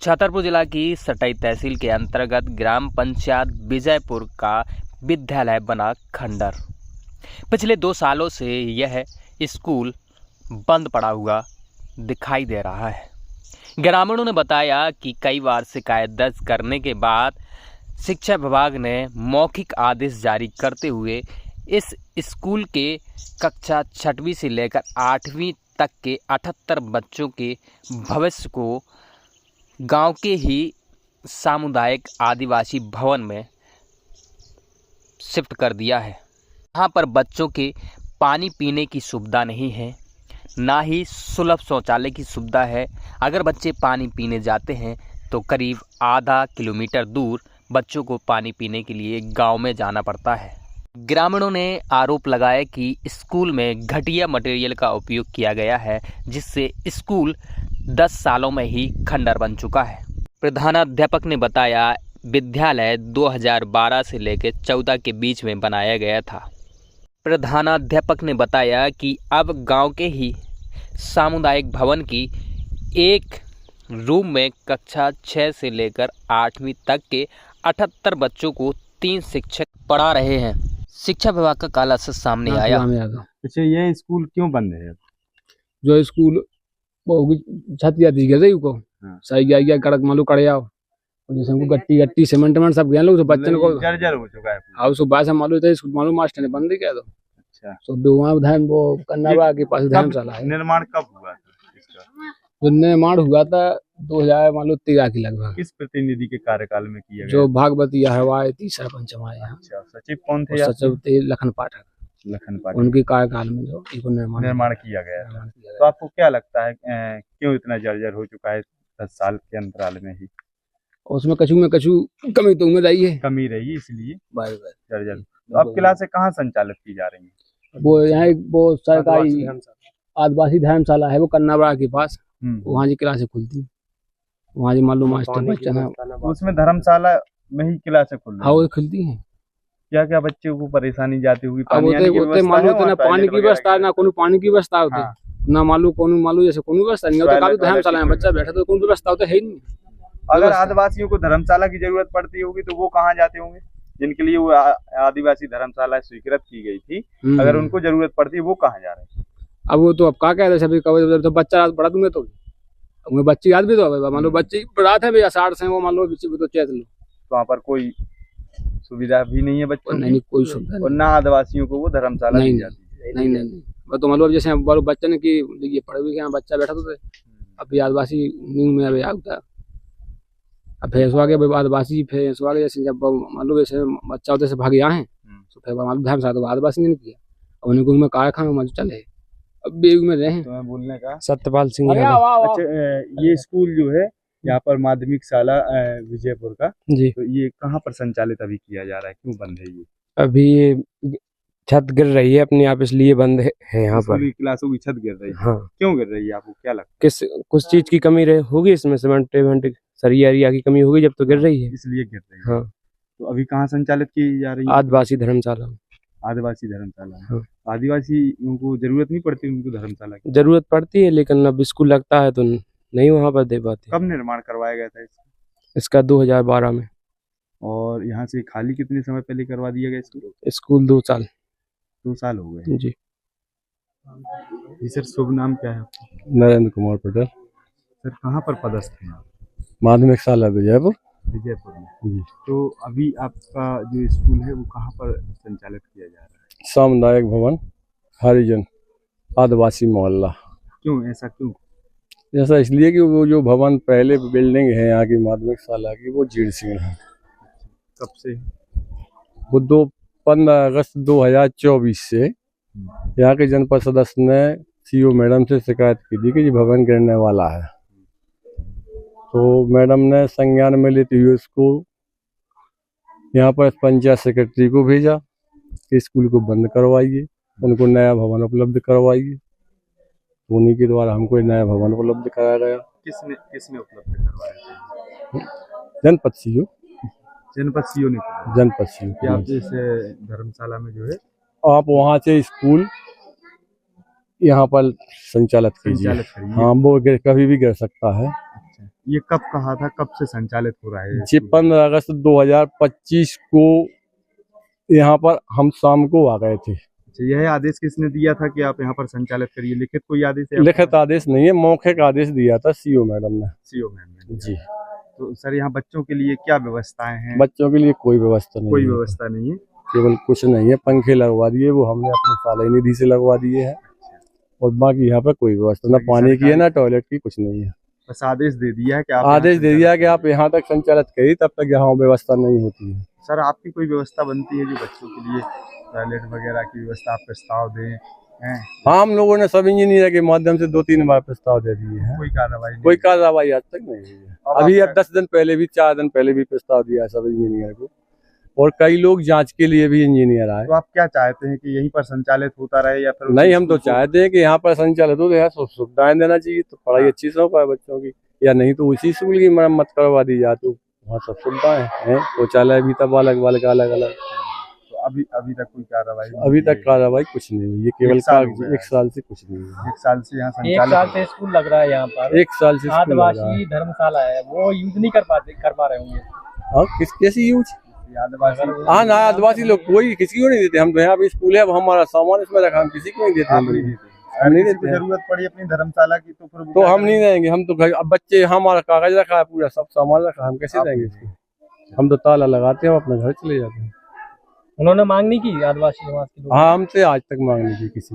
छतरपुर जिला की सटई तहसील के अंतर्गत ग्राम पंचायत विजयपुर का विद्यालय बना खंडर। पिछले 2 सालों से यह स्कूल बंद पड़ा हुआ दिखाई दे रहा है। ग्रामीणों ने बताया कि कई बार शिकायत दर्ज करने के बाद शिक्षा विभाग ने मौखिक आदेश जारी करते हुए इस स्कूल के कक्षा 6वीं से लेकर 8वीं तक के 78 बच्चों के भविष्य को गांव के ही सामुदायिक आदिवासी भवन में शिफ्ट कर दिया है। यहाँ पर बच्चों के पानी पीने की सुविधा नहीं है, ना ही सुलभ शौचालय की सुविधा है। अगर बच्चे पानी पीने जाते हैं तो करीब आधा किलोमीटर दूर बच्चों को पानी पीने के लिए गांव में जाना पड़ता है। ग्रामीणों ने आरोप लगाया कि स्कूल में घटिया मटेरियल का उपयोग किया गया है, जिससे स्कूल 10 सालों में ही खंडर बन चुका है। प्रधानाध्यापक ने बताया विद्यालय 2012 से लेकर 14 के बीच में बनाया गया था। प्रधानाध्यापक ने बताया कि अब गांव के ही सामुदायिक भवन की एक रूम में कक्षा 6 से लेकर 8वीं तक के 78 बच्चों को 3 शिक्षक पढ़ा रहे हैं। शिक्षा विभाग का काला सच सामने आया। अच्छा, ये स्कूल क्यों बंद है? जो स्कूल छत जाती गिर रही को सही गया कड़क मालू कड़े आओ जैसे हमको गट्टी सीमेंट सब गया लोग बच्चन को जर्जर हो चुका है। आओ सुबह से मालूम था स्कूल मालूम मास्टर ने बंद किया। तो अच्छा, तो वहाँ ध्यान वो कन्नाबा के पास धर्मशाला है। निर्माण कब हुआ था इसका? जो निर्माण हुआ था 2013 के लगभग। किस प्रतिनिधि के कार्यकाल में किया गया? जो भागवती हरवाए तीसरा पंचम आया। अच्छा, सचिव कौन थे? सचिव थे लखन पाठक। उनके कार्यकाल में जो निर्माण किया गया। तो आपको क्या लगता है क्यों इतना जर्जर हो चुका है 10 साल के अंतराल में ही? उसमें कछु कमी तो उम्मीद आई है, कमी रही इसलिए जर्जर। तो अब वो क्लासें कहाँ संचालित की जा रही हैं? वो यहाँ वो सरकारी आदिवासी धर्मशाला है, वो कन्नाबड़ा के पास, वहाँ की क्लासें खुलती है। वहाँ मालूम मास्टर बच्चन है, उसमें धर्मशाला में ही क्लासें खुल रही? हाँ वो खुलती है। क्या क्या बच्चों को परेशानी जाती होगी? पानी की व्यवस्था ना कोनो पानी की व्यवस्था होती ना मालूम जैसे कोनो व्यवस्था नहीं होती। काफी धर्मशाला में बच्चा बैठा तो कोई व्यवस्था होता है नहीं। अगर आदिवासियों को धर्मशाला की जरूरत पड़ती होगी तो वो कहाँ जाते होंगे जिनके लिए वो आदिवासी धर्मशाला स्वीकृत की गई थी? अगर उनको जरूरत पड़ती है वो कहाँ जा रहे हैं? अब वो तो अब क्या कह रहे सभी तो बच्चा बड़ा दूंगे तो बच्ची याद भी तो मान लो बच्ची पढ़ा थे भैया 60 से वो मान लो तो चेत लो। वहाँ पर कोई सुविधा भी नहीं है बच्चों नहीं, कोई सुविधा और ना आदिवासियों को वो धर्मशाला दी जाती है। नहीं वो तो मतलब जैसे बच्चन की ये पढ़े हुए यहाँ बच्चा बैठा तो अभी आदिवासी न्यू में अभी आता अब फेसवा के आदिवासी फेसवा के जैसे जब मान लो जैसे बच्चा होते से भाग आए तो फिर मालूम धर्मशाला आदिवासी ने किया और उनको में कारखाना में चले अब बेग में रहे। तो मैं बोलने का सत्यपाल सिंह। अच्छा, ये स्कूल जो है यहाँ पर माध्यमिक शाला विजयपुर का जी, तो ये कहाँ पर संचालित अभी किया जा रहा है? क्यों बंद है ये? अभी ये छत गिर रही है अपने आप इसलिए बंद है यहाँ पर। क्लासों की छत गिर रही है। हाँ, क्यों गिर रही है आपको क्या लगता है? कुछ चीज की कमी होगी इसमें, सीमेंट सरिया की कमी होगी जब तो गिर रही है इसलिए गिर रही है। हाँ। तो अभी कहाँ संचालित की जा रही है? आदिवासी धर्मशाला। आदिवासी धर्मशाला। हाँ। आदिवासी को जरूरत नहीं पड़ती उनको धर्मशाला की? जरूरत पड़ती है लेकिन अब स्कूल लगता है तो नहीं वहाँ पर दे पाते। कब निर्माण करवाया गया था इसका 2012 में। और यहाँ से खाली कितने समय पहले करवा दिया गया स्कूल 2 साल 2 साल हो गए जी। जी सर, शुभ नाम क्या है? नरेंद्र कुमार पटेल। सर कहाँ पर पदस्थ हैं आप? माध्यमिक शाला विजयपुर में जी। तो अभी आपका जो स्कूल है वो कहाँ पर संचालित किया जा रहा है? सामुदायिक भवन हरिजन आदिवासी मोहल्ला। क्यों ऐसा क्यों? ऐसा इसलिए कि वो जो भवन पहले बिल्डिंग है यहाँ की माध्यमिक शाला की वो जीर्ण शीर्ण है। कब से? वो 15 अगस्त 2024 से यहाँ के जनपद सदस्य ने सीओ मैडम से शिकायत की थी कि ये भवन गिरने वाला है। तो मैडम ने संज्ञान में लेते हुए इसको यहाँ पर पंचायत सेक्रेटरी को भेजा कि स्कूल को बंद करवाइए, उनको नया भवन उपलब्ध करवाइए। उन्हीं के द्वारा हमको नया भवन उपलब्ध कराया गया। किसने उपलब्ध करवाया? जनपद सीओ ने। जनपद सीओ कि आप जैसे धर्मशाला में जो है आप वहाँ से स्कूल यहाँ पर संचालित कीजिए। हाँ, वो कभी भी गिर सकता है। ये कब कहा था, कब से संचालित हो रहा है जी 15 अगस्त 2025 को यहाँ पर हम शाम को आ गए थे। अच्छा, यह आदेश किसने दिया था कि आप यहाँ पर संचालित करिए? लिखित कोई आदेश है? लिखित आदेश नहीं है, मौखिक आदेश दिया था सीओ मैडम ने। सीओ मैम ने? जी। तो सर यहाँ बच्चों के लिए क्या व्यवस्थाएं हैं? बच्चों के लिए कोई व्यवस्था नहीं कोई है। व्यवस्था नहीं है, केवल कुछ नहीं है, पंखे लगवा दिए वो हमने अपने सालाई निधि से लगवा दिए हैं, और बाकी यहाँ पर कोई व्यवस्था ना पानी की है ना टॉयलेट की, कुछ नहीं है। बस आदेश दे दिया है कि आप आदेश दे दिया कि आप यहाँ तक संचालित करिए, तब तक यहाँ व्यवस्था नहीं होती है। सर आपकी कोई व्यवस्था बनती है जो बच्चों के लिए टॉयलेट वगैरह की व्यवस्था, आप प्रस्ताव दें हैं? हाँ, हम लोगों ने सब इंजीनियर के माध्यम से 2-3 बार प्रस्ताव दे दिए हैं, कोई कार्रवाई नहीं? कोई कार्रवाई आज तक नहीं हुई है। अब अभी आप 10 दिन पहले भी, 4 दिन पहले भी प्रस्ताव दिया है सब इंजीनियर को, और कई लोग जांच के लिए भी इंजीनियर आए। तो आप क्या चाहते हैं कि यहीं पर संचालित होता रहे या फिर नहीं, हम तो चाहते हैं कि यहाँ पर संचालित हो, तो यहाँ सुविधाएं देना चाहिए, तो पढ़ाई अच्छी से हो पाए बच्चों की, या नहीं तो उसी स्कूल की मरम्मत करवा दी जाए, तो वहाँ सब सुविधाएं हैं, शौचालय भी तब अलग अलग। तो अभी तक कोई कार्रवाई नहीं अभी हुई तक है? कार्रवाई कुछ नहीं हुई है, केवल 1 साल से कुछ नहीं हुआ। 1 साल से यहाँ एक साल संचालित से स्कूल लग रहा है यहाँ पर। 1 साल से स्कूल लगा है। आदिवासी धर्मशाला है, वो यूज नहीं कर पा रहे होंगे। हाँ, कैसी यूज? आदिवासी हाँ ना, आदिवासी लोग कोई किसी को नहीं देते। हम तो यहाँ पे स्कूल है, अब हमारा सामान इसमें रखा, हम किसी को नहीं देते। आप नहीं देते? हम नहीं किसी को देते हैं। जरूरत पड़ी अपनी धर्मशाला की तो फिर वो तो क्या हम नहीं करेंगे? देंगे, हम तो घर, अब बच्चे हमारा कागज रखा है, पूरा सब सामान रखा है, हम कैसे आप देंगे इसको? हम तो ताला लगाते हैं, अपने घर चले जाते हैं। उन्होंने मांग नहीं की आदिवासी समाज के लोग? हाँ, हमसे आज तक मांग नहीं की किसी